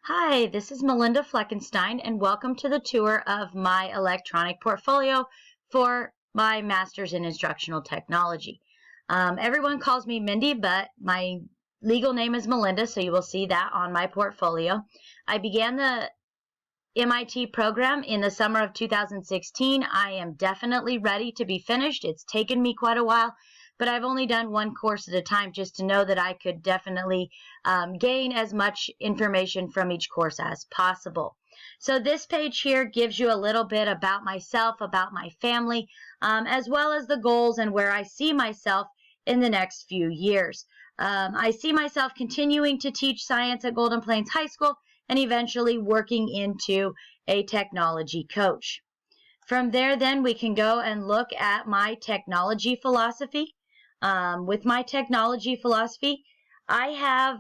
Hi, this is Melinda Fleckenstein, and welcome to the tour of my electronic portfolio for my Master's in Instructional Technology. Everyone calls me Mindy, but my legal name is Melinda, so you will see that on my portfolio. I began the MIT program in the summer of 2016. I am definitely ready to be finished. It's taken me quite a while, but I've only done one course at a time just to know that I could definitely gain as much information from each course as possible. So this page here gives you a little bit about myself, about my family, as well as the goals and where I see myself in the next few years. I see myself continuing to teach science at Golden Plains High School and eventually working into a technology coach. From there, then, we can go and look at my technology philosophy. With my technology philosophy, I have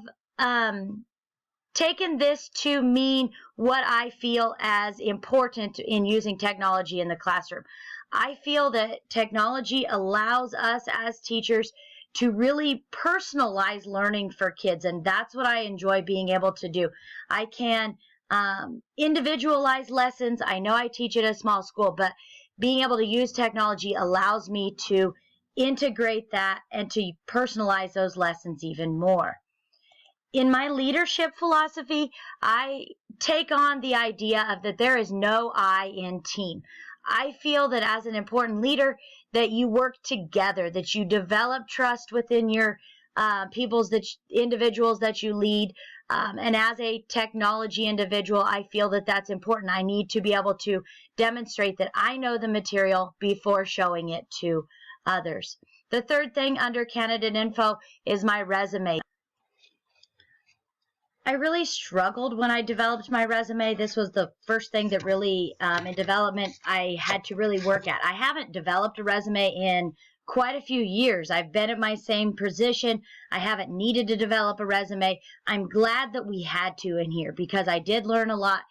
taken this to mean what I feel as important in using technology in the classroom. I feel that technology allows us as teachers to really personalize learning for kids, and that's what I enjoy being able to do. I can individualize lessons. I know I teach at a small school, but being able to use technology allows me to integrate that and to personalize those lessons even more. In my leadership philosophy, I take on the idea of that there is no I in team. I feel that as an important leader, that you work together, that you develop trust within your individuals that you lead. And as a technology individual, I feel that that's important. I need to be able to demonstrate that I know the material before showing it to others. The third thing under candidate info is my resume. I really struggled when I developed my resume. This was the first thing that really, in development, I had to really work at. I haven't developed a resume in quite a few years. I've been at my same position. I haven't needed to develop a resume. I'm glad that we had to in here because I did learn a lot,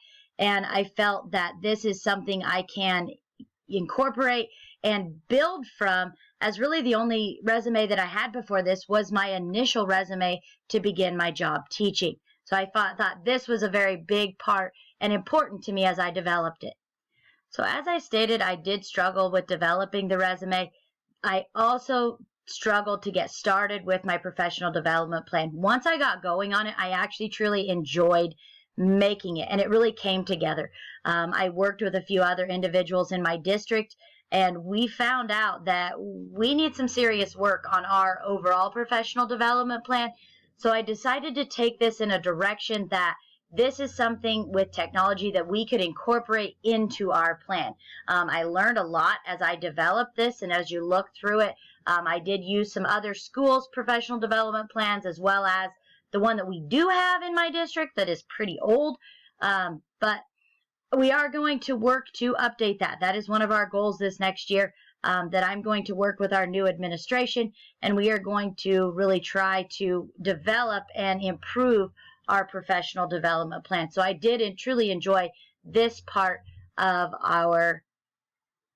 and I felt that this is something I can incorporate and build from, as really the only resume that I had before this was my initial resume to begin my job teaching. So I thought this was a very big part and important to me as I developed it. So as I stated, I did struggle with developing the resume. I also struggled to get started with my professional development plan. Once I got going on it, I actually truly enjoyed making it, and it really came together. I worked with a few other individuals in my district, and we found out that we need some serious work on our overall professional development plan. So I decided to take this in a direction that this is something with technology that we could incorporate into our plan. I learned a lot as I developed this, and as you look through it, I did use some other schools' professional development plans as well as the one that we do have in my district that is pretty old, but we are going to work to update that. That is one of our goals this next year, that I'm going to work with our new administration, and we are going to really try to develop and improve our professional development plan. So I did and truly enjoy this part of our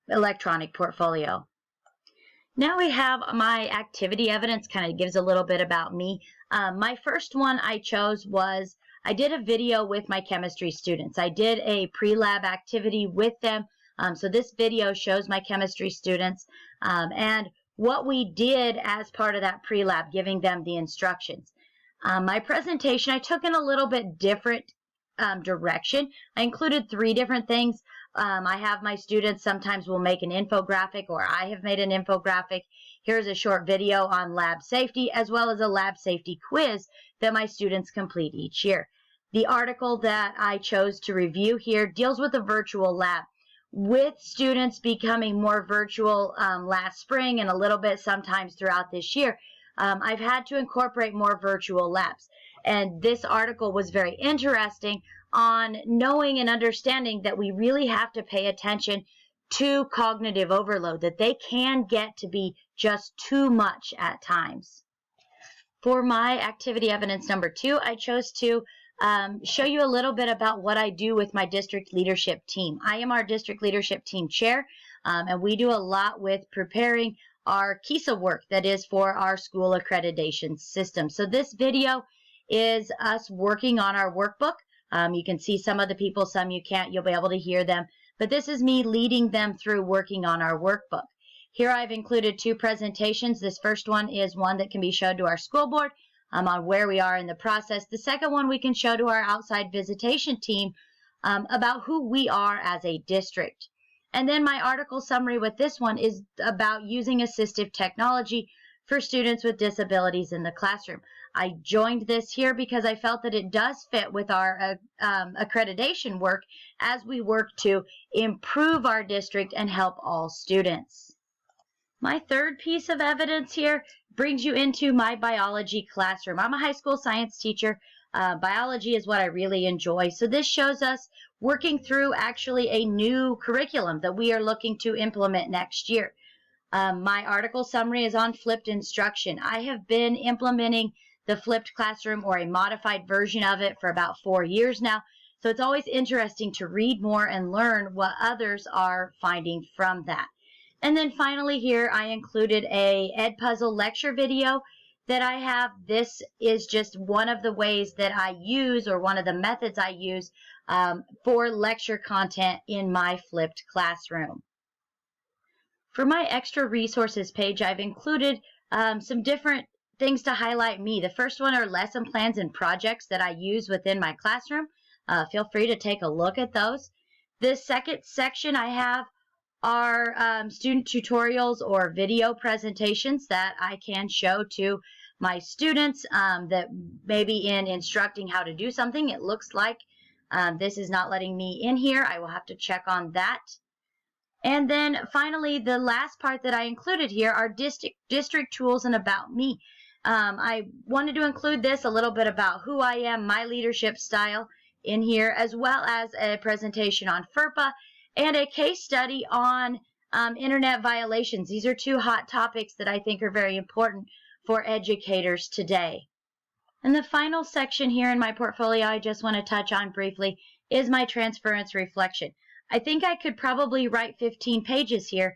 electronic portfolio. Now we have my activity evidence, kind of gives a little bit about me. My first one I chose was I did a video with my chemistry students. I did a pre-lab activity with them. So this video shows my chemistry students and what we did as part of that pre-lab, giving them the instructions. My presentation, I took in a little bit different direction. I included 3 different things. I have my students sometimes will make an infographic, or I have made an infographic. Here's a short video on lab safety, as well as a lab safety quiz that my students complete each year. The article that I chose to review here deals with a virtual lab. With students becoming more virtual last spring and a little bit sometimes throughout this year, I've had to incorporate more virtual labs. And this article was very interesting on knowing and understanding that we really have to pay attention to cognitive overload, that they can get to be just too much at times. For my activity evidence number 2, I chose to show you a little bit about what I do with my district leadership team. I am our district leadership team chair, and we do a lot with preparing our KISA work that is for our school accreditation system. So this video is us working on our workbook. You can see some of the people, some you can't. You'll be able to hear them. But this is me leading them through working on our workbook. Here I've included 2 presentations. This first one is one that can be showed to our school board on where we are in the process. The second one we can show to our outside visitation team about who we are as a district. And then my article summary with this one is about using assistive technology for students with disabilities in the classroom. I joined this here because I felt that it does fit with our accreditation work as we work to improve our district and help all students. My third piece of evidence here brings you into my biology classroom. I'm a high school science teacher. Biology is what I really enjoy. So this shows us working through actually a new curriculum that we are looking to implement next year. My article summary is on flipped instruction. I have been implementing the flipped classroom or a modified version of it for about 4 years now. So it's always interesting to read more and learn what others are finding from that. And then finally here I included a Edpuzzle lecture video that I have. This is just one of the ways that I use, or one of the methods I use for lecture content in my flipped classroom. For my extra resources page, I've included some different things to highlight me. The first one are lesson plans and projects that I use within my classroom. Feel free to take a look at those. The second section I have are student tutorials or video presentations that I can show to my students that maybe in instructing how to do something, it looks like this is not letting me in here. I will have to check on that. And then finally, the last part that I included here are district tools and about me. I wanted to include this, a little bit about who I am, my leadership style in here, as well as a presentation on FERPA and a case study on internet violations. These are 2 hot topics that I think are very important for educators today. And the final section here in my portfolio I just want to touch on briefly is my transference reflection. I think I could probably write 15 pages here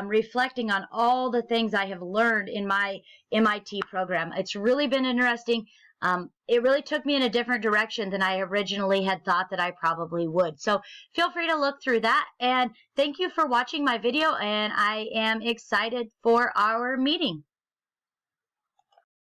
reflecting on all the things I have learned in my MIT program. It's really been interesting. It really took me in a different direction than I originally had thought that I probably would. So feel free to look through that. And thank you for watching my video, and I am excited for our meeting.